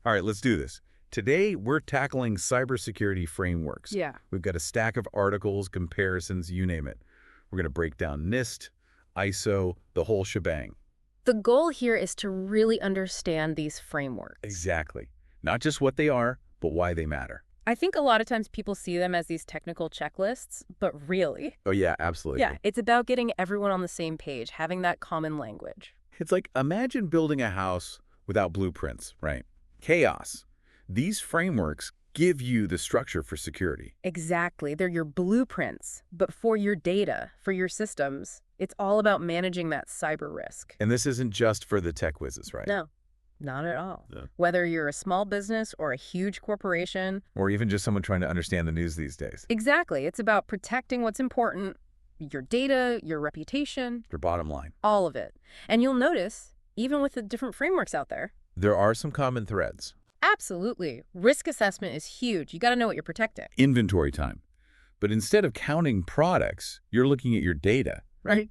All right, let's do this. Today, we're tackling cybersecurity frameworks. Yeah. We've got a stack of articles, comparisons, you name it. We're going to break down NIST, ISO, the whole shebang. The goal here is to really understand these frameworks. Exactly. Not just what they are, but why they matter. I think a lot of times people see them as these technical checklists, but really, Oh, yeah, absolutely. yeah, it's about getting everyone on the same page, having that common language. It's like, imagine building a house without blueprints, right? Chaos. These frameworks give you the structure for security. Exactly. They're your blueprints, but for your data, for your systems, it's all about managing that cyber risk. And this isn't just for the tech whizzes, right? No, not at all. No. Whether you're a small business or a huge corporation. Or even just someone trying to understand the news these days. Exactly. It's about protecting what's important, your data, your reputation, Your bottom line. all of it. And you'll notice, even with the different frameworks out there, There are some common threads. absolutely, risk assessment is huge. You got to know what you're protecting. Inventory time. But instead of counting products, you're looking at your data. Right.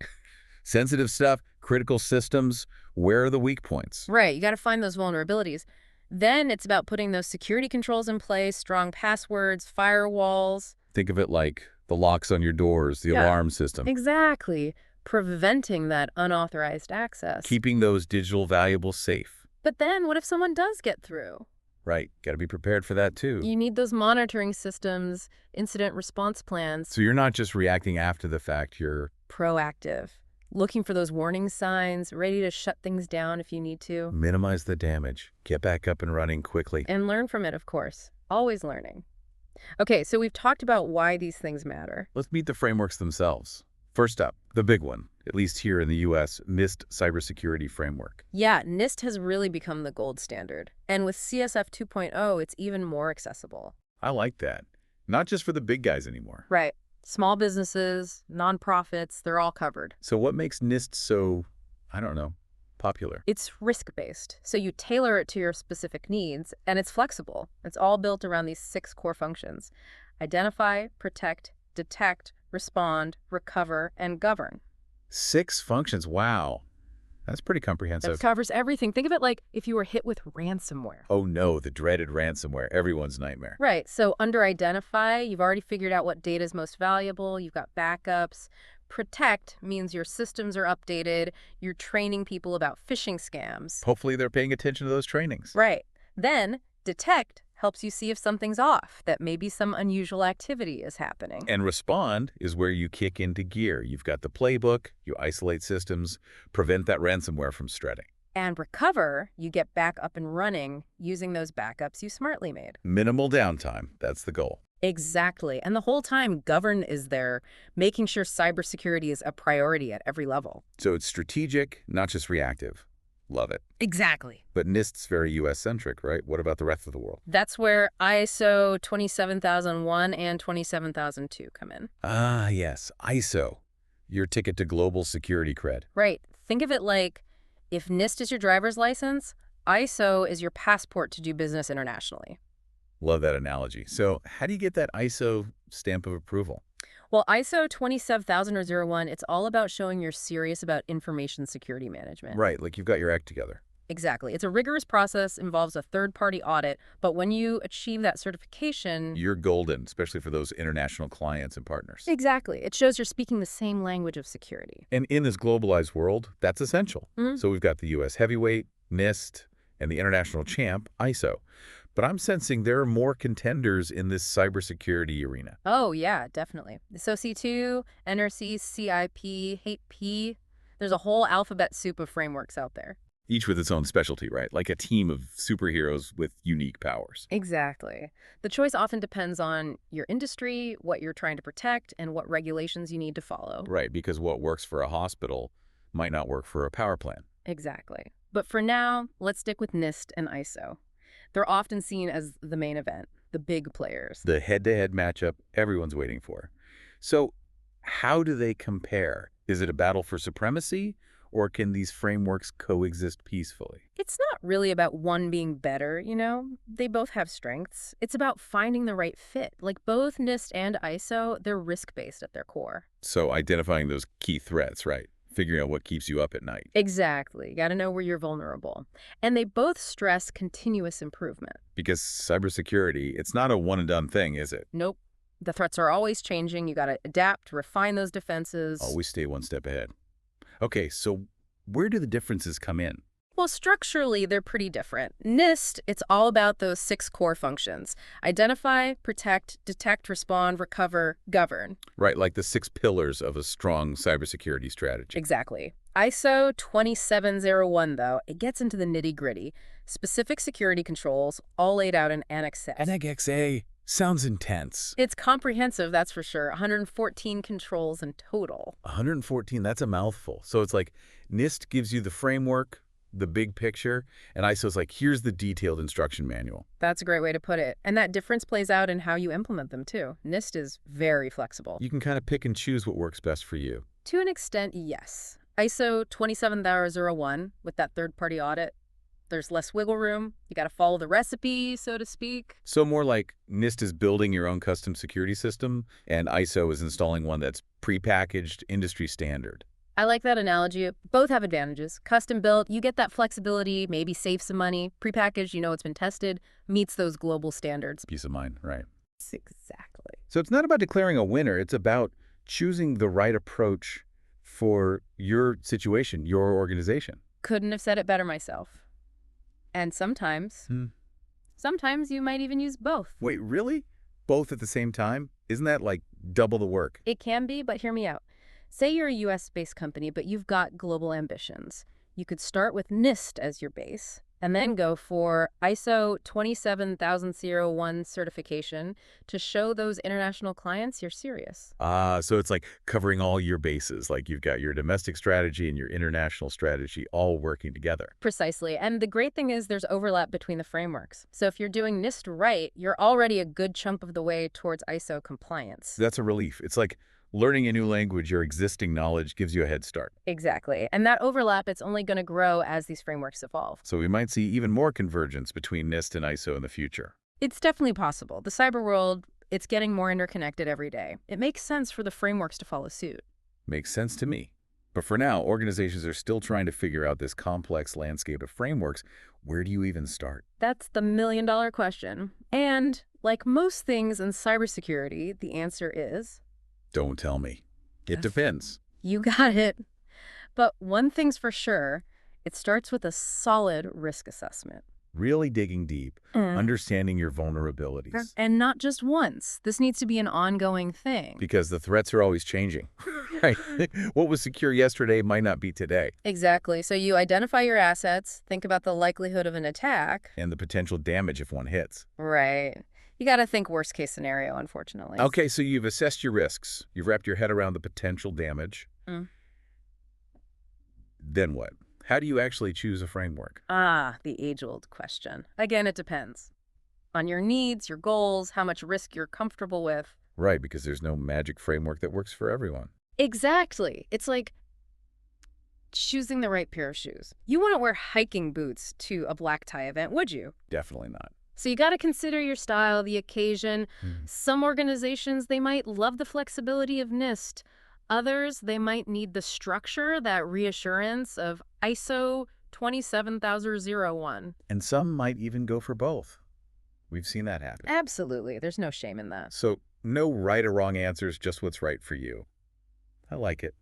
Sensitive stuff, critical systems, where are the weak points? Right. You got to find those vulnerabilities. Then it's about putting those security controls in place, strong passwords, firewalls. Think of it like the locks on your doors, the Yeah. alarm system. Exactly. Preventing that unauthorized access. Keeping those digital valuables safe. But then what if someone does get through? Right. Got to be prepared for that too. You need those monitoring systems, incident response plans, So you're not just reacting after the fact, you're proactive, looking for those warning signs, ready to shut things down if you need to, minimize the damage, get back up and running quickly. and learn from it, of course. Always learning. Okay, so we've talked about why these things matter. Let's meet the frameworks themselves. First up, the big one, at least here in the U.S., NIST Cybersecurity Framework. Yeah, NIST has really become the gold standard. And with CSF 2.0, it's even more accessible. I like that. Not just for the big guys anymore. Right. Small businesses, nonprofits, they're all covered. So what makes NIST so, I don't know, popular? It's risk-based, so you tailor it to your specific needs, and it's flexible. It's all built around these 6 core functions: identify, protect, detect, respond, recover, and govern. 6 functions, wow. That's pretty That comprehensive. covers everything. Think of it like if you were hit with ransomware. Oh no, the dreaded ransomware, everyone's nightmare. Right, so under identify, you've already figured out what data is most valuable, you've got backups. Protect means your systems are updated, you're training people about phishing scams. Hopefully they're paying attention to those trainings. Right. Then detect helps you see if something's off, that maybe some unusual activity is happening. And respond is where you kick into gear. You've got the playbook, you isolate systems, prevent that ransomware from spreading. And recover, you get back up and running using those backups you smartly made. Minimal downtime, that's the goal. Exactly. And the whole time, Govern is there, making sure cybersecurity is a priority at every level. So it's strategic, not just reactive. Love it. Exactly. But NIST's very US-centric, right? What about the rest of the world? That's where ISO 27001 and 27002 come in. Ah, yes, ISO. Your ticket to global security cred. Right. Think of it like if NIST is your driver's license, ISO is your passport to do business internationally. Love that analogy. So how do you get that ISO stamp of approval? Well, ISO 27001, it's all about showing you're serious about information security management. Right, like you've got your act together. Exactly. It's a rigorous process, involves a third-party audit, but when you achieve that certification... You're golden, especially for those international clients and partners. Exactly. It shows you're speaking the same language of security. And in this globalized world, that's essential. Mhm. So we've got the U.S. heavyweight, NIST, and the international champ, ISO. But I'm sensing there are more contenders in this cybersecurity arena. Oh, yeah, definitely. So C2, NRC, CIP, HATE-P, there's a whole alphabet soup of frameworks out there. Each with its own specialty, right? Like a team of superheroes with unique powers. Exactly. The choice often depends on your industry, what you're trying to protect, and what regulations you need to follow. Right, because what works for a hospital might not work for a power plant. Exactly. But for now, let's stick with NIST and ISO. They're often seen as the main event, the big players. The head-to-head matchup everyone's waiting for. So how do they compare? Is it a battle for supremacy, or can these frameworks coexist peacefully? It's not really about one being better, you know? They both have strengths. It's about finding the right fit. Like both NIST and ISO, they're risk-based at their core. So identifying those key threats, right? figuring out what keeps you up at night. Exactly. You got to know where you're vulnerable. And they both stress continuous improvement. Because cybersecurity, it's not a one-and-done thing, is it? Nope. The threats are always changing. You got to adapt, refine those defenses. Always stay one step ahead. Okay, so where do the differences come in? Well, structurally, they're pretty different. NIST, it's all about those 6 core functions: identify, protect, detect, respond, recover, govern. Right, like the 6 pillars of a strong cybersecurity strategy. Exactly. ISO 2701, though, it gets into the nitty-gritty. Specific security controls, all laid out in Annex 6. Annex A sounds intense. It's comprehensive, that's for sure. 114 controls in total. 114, that's a mouthful. So it's like NIST gives you the framework, the big picture, and ISO's like, here's the detailed instruction manual. That's a great way to put it. And that difference plays out in how you implement them, too. NIST is very flexible. You can kind of pick and choose what works best for you. To an extent, yes. ISO 27001, with that third-party audit, there's less wiggle room. You got to follow the recipe, so to speak. So more like NIST is building your own custom security system, and ISO is installing one that's prepackaged, industry standard. I like that analogy. Both have advantages. Custom built, you get that flexibility, maybe save some money. Prepackaged, you know it's been tested, meets those global standards. Peace of mind, right? Exactly. So it's not about declaring a winner. It's about choosing the right approach for your situation, your organization. Couldn't have said it better myself. And sometimes you might even use both. Wait, really? Both at the same time? Isn't that like double the work? It can be, but hear me out. Say you're a US-based company, but you've got global ambitions. You could start with NIST as your base, and then go for ISO 27001 certification to show those international clients you're serious. So it's like covering all your bases. Like you've got your domestic strategy and your international strategy all working together. Precisely. And the great thing is there's overlap between the frameworks. So if you're doing NIST right, you're already a good chunk of the way towards ISO compliance. That's a relief. It's like learning a new language, your existing knowledge gives you a head start. Exactly. And that overlap, it's only going to grow as these frameworks evolve. So we might see even more convergence between NIST and ISO in the future. It's definitely possible. The cyber world, it's getting more interconnected every day. It makes sense for the frameworks to follow suit. Makes sense to me. But for now, organizations are still trying to figure out this complex landscape of frameworks. Where do you even start? That's the million-dollar question. And like most things in cybersecurity, the answer is... Don't tell me. It depends. You got it. But one thing's for sure, it starts with a solid risk assessment. Really digging deep, understanding your vulnerabilities. And not just once. This needs to be an ongoing thing. Because the threats are always changing. Right? What was secure yesterday might not be today. Exactly. So you identify your assets, think about the likelihood of an attack. And the potential damage if one hits. Right. You got to think worst case scenario, unfortunately. Okay, so you've assessed your risks. You've wrapped your head around the potential damage. Then what? How do you actually choose a framework? The age-old question. Again, it depends on your needs, your goals, how much risk you're comfortable with. Right, because there's no magic framework that works for everyone. Exactly. It's like choosing the right pair of shoes. You wouldn't wear hiking boots to a black tie event, would you? Definitely not. So you got to consider your style, the occasion. Some organizations, they might love the flexibility of NIST. Others, they might need the structure, that reassurance of ISO 27001. And some might even go for both. We've seen that happen. Absolutely. There's no shame in that. So no right or wrong answers, just what's right for you. I like it.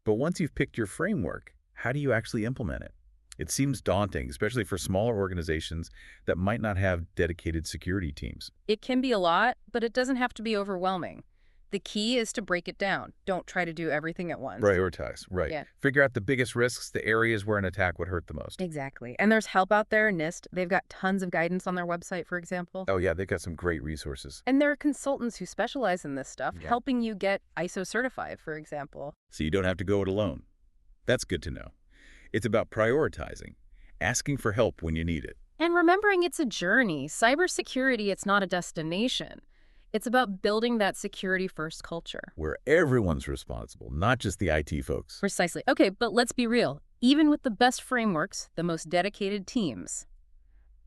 But once you've picked your framework, how do you actually implement it? It seems daunting, especially for smaller organizations that might not have dedicated security teams. It can be a lot, but it doesn't have to be overwhelming. The key is to break it down. Don't try to do everything at once. Prioritize, right. Yeah. Figure out the biggest risks, the areas where an attack would hurt the most. Exactly. And there's help out there, NIST. They've got tons of guidance on their website, for example. Oh, yeah, they've got some great resources. And there are consultants who specialize in this stuff, Yeah. helping you get ISO certified, for example. So you don't have to go it alone. That's good to know. It's about prioritizing, asking for help when you need it. And remembering it's a journey. Cybersecurity, it's not a destination. It's about building that security-first culture. Where everyone's responsible, not just the IT folks. Precisely. Okay, but let's be real. Even with the best frameworks, the most dedicated teams,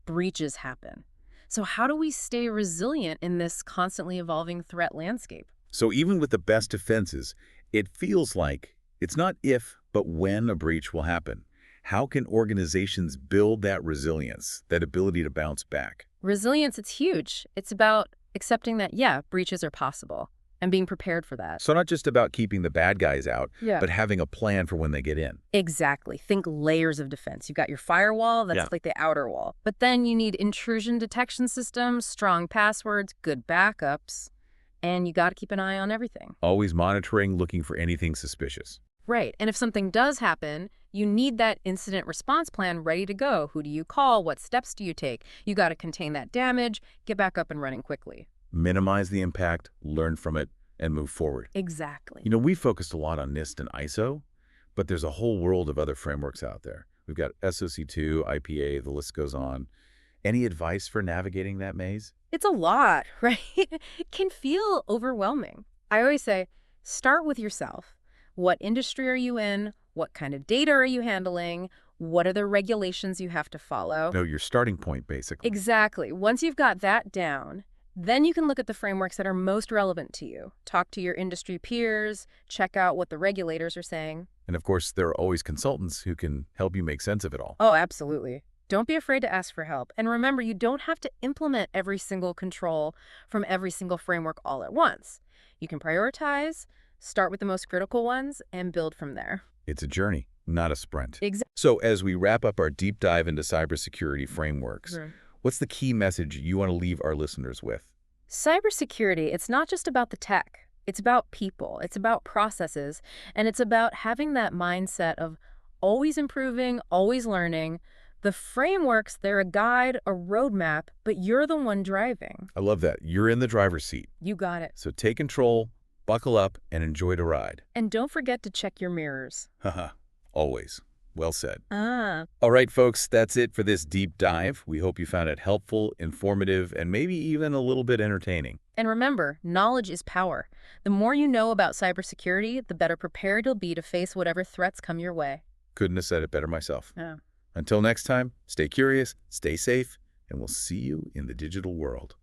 breaches happen. So how do we stay resilient in this constantly evolving threat landscape? So even with the best defenses, it feels like it's not if, But when a breach will happen, how can organizations build that resilience, that ability to bounce back? Resilience, it's huge. It's about accepting that, yeah, breaches are possible and being prepared for that. So not just about keeping the bad guys out, Yeah. but having a plan for when they get in. Exactly. Think layers of defense. You've got your firewall, that's Yeah. like the outer wall. But then you need intrusion detection systems, strong passwords, good backups, and you got to keep an eye on everything. Always monitoring, looking for anything suspicious. Right. And if something does happen, you need that incident response plan ready to go. Who do you call? What steps do you take? You got to contain that damage, get back up and running quickly. Minimize the impact, learn from it, and move forward. Exactly. You know, we focused a lot on NIST and ISO, but there's a whole world of other frameworks out there. We've got SOC2, IPA, the list goes on. Any advice for navigating that maze? It's a lot, right? It can feel overwhelming. I always say, start with yourself. What industry are you in? What kind of data are you handling? What are the regulations you have to follow? Know your starting point, basically. Exactly. Once you've got that down, then you can look at the frameworks that are most relevant to you. Talk to your industry peers, check out what the regulators are saying. And of course, there are always consultants who can help you make sense of it all. Oh, absolutely. Don't be afraid to ask for help. And remember, you don't have to implement every single control from every single framework all at once. You can prioritize, start with the most critical ones, and build from there. It's a journey, not a sprint. Exactly. So as we wrap up our deep dive into cybersecurity frameworks, what's the key message you want to leave our listeners with? Cybersecurity, it's not just about the tech. It's about people. It's about processes. And it's about having that mindset of always improving, always learning. The frameworks, they're a guide, a roadmap, but you're the one driving. I love that. You're in the driver's seat. You got it. So take control, buckle up, and enjoy the ride. And don't forget to check your mirrors. Haha, always. Well said. Ah. All right, folks, that's it for this deep dive. We hope you found it helpful, informative, and maybe even a little bit entertaining. And remember, knowledge is power. The more you know about cybersecurity, the better prepared you'll be to face whatever threats come your way. Couldn't have said it better myself. Yeah. Until next time, stay curious, stay safe, and we'll see you in the digital world.